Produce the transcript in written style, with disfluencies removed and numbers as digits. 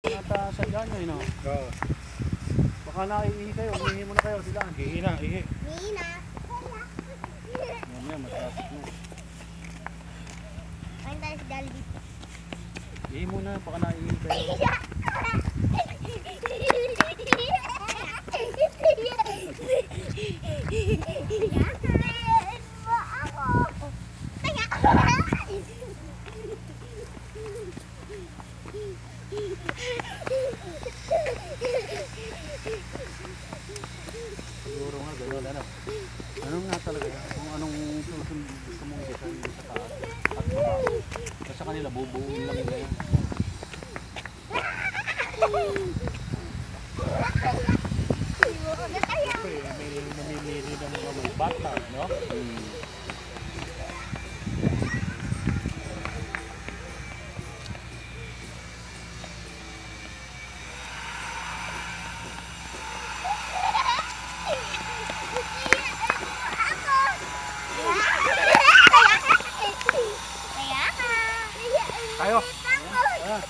Nata sa dyan nyo, no? Oo. Baka naiihi kayo, umihi muna kayo sila. Ihi na, ihi. Yan, matraffic na. Kain tayo sa Jollibee. Ihi muna, baka naiihi kayo. Siguro nga, gano'n, ano? Ano nga talaga yan? Kung anong susunod gusto mong design sa taas at baba. Sa kanila, bubuuin lang nila yan. Siyempre, may namimili ng mga bata, no? Tayo! Ayan.